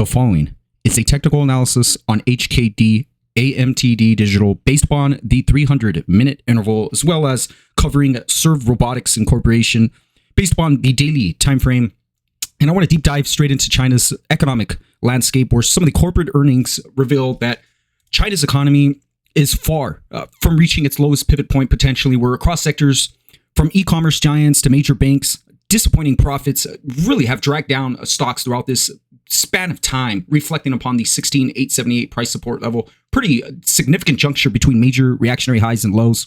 The following is a technical analysis on HKD AMTD digital based upon the 300-minute interval, as well as covering Serv Robotics Incorporation based upon the daily time frame. And I want to deep dive straight into China's economic landscape, where some of the corporate earnings reveal that China's economy is far from reaching its lowest pivot point potentially, where across sectors from e-commerce giants to major banks, disappointing profits really have dragged down stocks throughout this span of time, reflecting upon the 16,878 price support level. Pretty significant juncture between major reactionary highs and lows,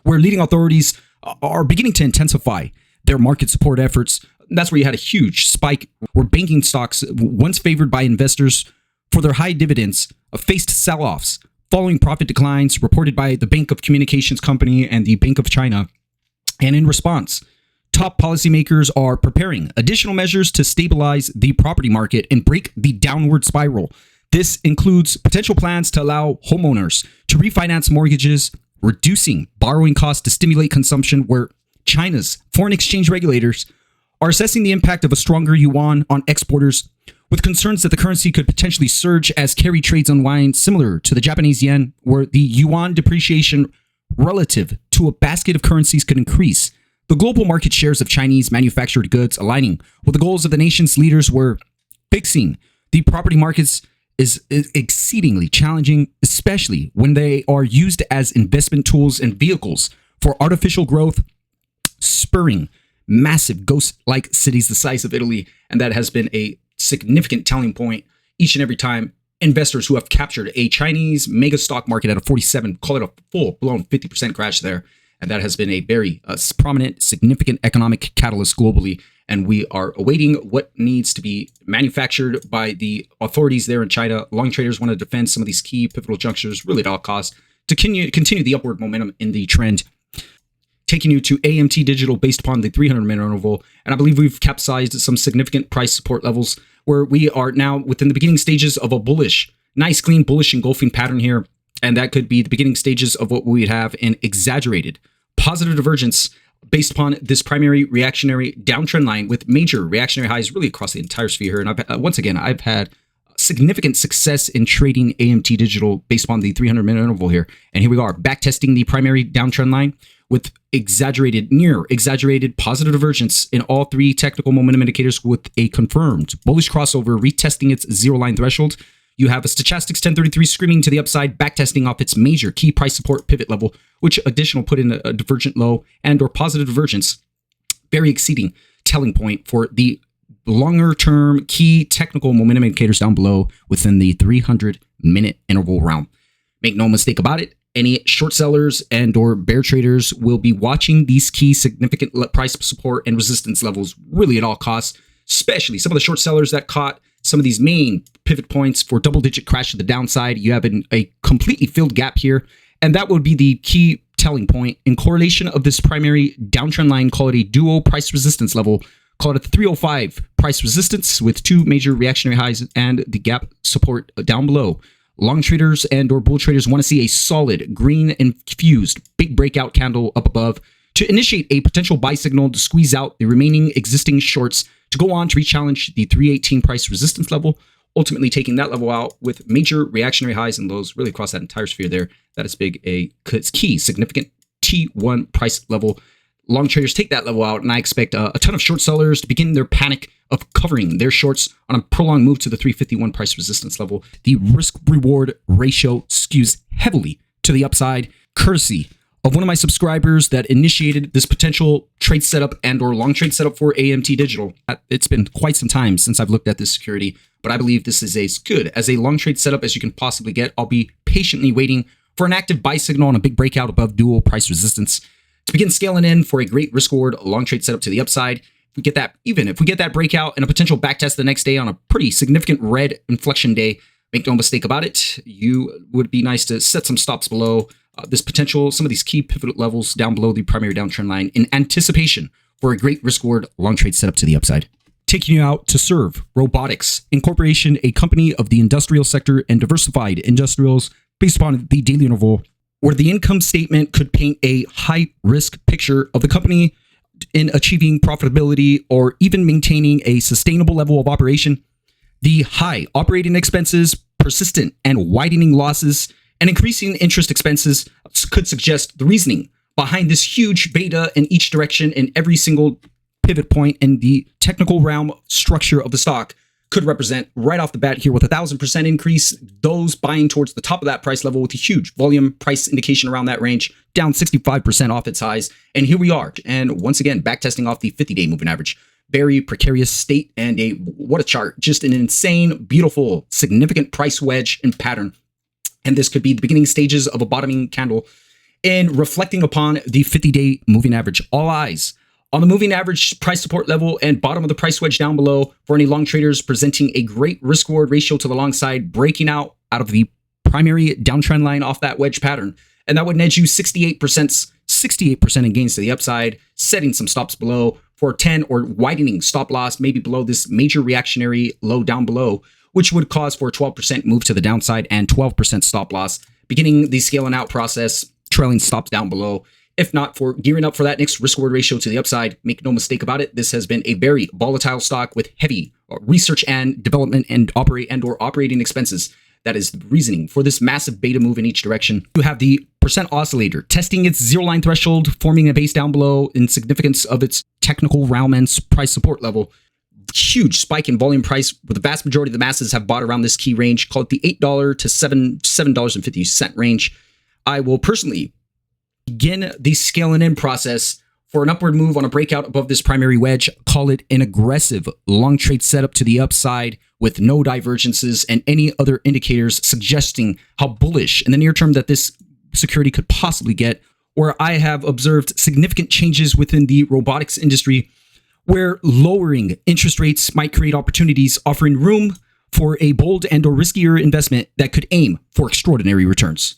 where leading authorities are beginning to intensify their market support efforts. That's where you had a huge spike where banking stocks, once favored by investors for their high dividends, faced sell-offs following profit declines reported by the Bank of Communications Company and the Bank of China. And in response, top policymakers are preparing additional measures to stabilize the property market and break the downward spiral. This includes potential plans to allow homeowners to refinance mortgages, reducing borrowing costs to stimulate consumption, where China's foreign exchange regulators are assessing the impact of a stronger yuan on exporters, with concerns that the currency could potentially surge as carry trades unwind, similar to the Japanese yen, where the yuan depreciation relative to a basket of currencies could increase the global market shares of Chinese manufactured goods, aligning with the goals of the nation's leaders, where fixing the property markets is exceedingly challenging, especially when they are used as investment tools and vehicles for artificial growth, spurring massive ghost-like cities the size of Italy. And that has been a significant telling point each and every time investors who have captured a Chinese mega stock market at a 47, call it a full-blown 50% crash there. And that has been a very prominent, significant economic catalyst globally. And we are awaiting what needs to be manufactured by the authorities there in China. Long traders want to defend some of these key pivotal junctures, really at all costs, to continue the upward momentum in the trend. Taking you to AMT Digital based upon the 300-minute interval. And I believe we've capsized some significant price support levels, where we are now within the beginning stages of a bullish, nice, clean, bullish engulfing pattern here. And that could be the beginning stages of what we'd have in exaggerated positive divergence based upon this primary reactionary downtrend line, with major reactionary highs really across the entire sphere here. And once again, I've had significant success in trading AMT Digital based upon the 300-minute interval here. And here we are, backtesting the primary downtrend line with near exaggerated positive divergence in all three technical momentum indicators, with a confirmed bullish crossover retesting its zero line threshold. You have a stochastics 1033 screaming to the upside, backtesting off its major key price support pivot level, which additional put in a divergent low and or positive divergence, very exceeding telling point for the longer term key technical momentum indicators down below within the 300-minute interval realm. Make no mistake about it, any short sellers and or bear traders will be watching these key significant price support and resistance levels really at all costs, especially some of the short sellers that caught some of these main pivot points for double-digit crash to the downside. You have a completely filled gap here, and that would be the key telling point in correlation of this primary downtrend line. Call it a duo price resistance level. Call it a 305 price resistance with two major reactionary highs and the gap support down below. Long traders and or bull traders want to see a solid green infused big breakout candle up above to initiate a potential buy signal to squeeze out the remaining existing shorts to go on to re-challenge the 318 price resistance level, ultimately taking that level out with major reactionary highs and lows really across that entire sphere there. That is big, a key significant T1 price level. Long traders take that level out, and I expect a ton of short sellers to begin their panic of covering their shorts on a prolonged move to the 351 price resistance level. The risk-reward ratio skews heavily to the upside, courtesy of one of my subscribers that initiated this potential trade setup and or long trade setup for AMT Digital. It's been quite some time since I've looked at this security, but I believe this is as good as a long trade setup as you can possibly get. I'll be patiently waiting for an active buy signal on a big breakout above dual price resistance to begin scaling in for a great risk reward long trade setup to the upside. If we get that breakout and a potential backtest the next day on a pretty significant red inflection day, make no mistake about it, you would be nice to set some stops below this potential, some of these key pivot levels down below the primary downtrend line in anticipation for a great risk reward long trade setup to the upside. Taking you out to Serv Robotics Incorporation, a company of the industrial sector and diversified industrials based upon the daily interval, where the income statement could paint a high risk picture of the company in achieving profitability or even maintaining a sustainable level of operation. The high operating expenses, persistent and widening losses, and increasing interest expenses could suggest the reasoning behind this huge beta in each direction in every single pivot point in the technical realm structure of the stock could represent right off the bat here with 1,000% increase, those buying towards the top of that price level with a huge volume price indication around that range, down 65% off its highs. And here we are. And once again, backtesting off the 50-day moving average. Very precarious state and what a chart. Just an insane, beautiful, significant price wedge and pattern. And this could be the beginning stages of a bottoming candle. And reflecting upon the 50-day moving average, all eyes on the moving average price support level and bottom of the price wedge down below for any long traders, presenting a great risk reward ratio to the long side, breaking out of the primary downtrend line off that wedge pattern. And that would net you 68% in gains to the upside, setting some stops below for 10 or widening stop loss, maybe below this major reactionary low down below, which would cause for a 12% move to the downside and 12% stop loss, beginning the scaling out process, trailing stops down below. If not for gearing up for that next risk reward ratio to the upside, make no mistake about it, this has been a very volatile stock with heavy research and development and operating expenses. That is the reasoning for this massive beta move in each direction. You have the percent oscillator testing its zero line threshold, forming a base down below in significance of its technical realm and price support level. Huge spike in volume price, where the vast majority of the masses have bought around this key range, call it the $8 to $7.50 range. I will personally begin the scaling in process for an upward move on a breakout above this primary wedge. Call it an aggressive long trade setup to the upside with no divergences and any other indicators suggesting how bullish in the near term that this security could possibly get, where I have observed significant changes within the robotics industry where lowering interest rates might create opportunities, offering room for a bold and or riskier investment that could aim for extraordinary returns.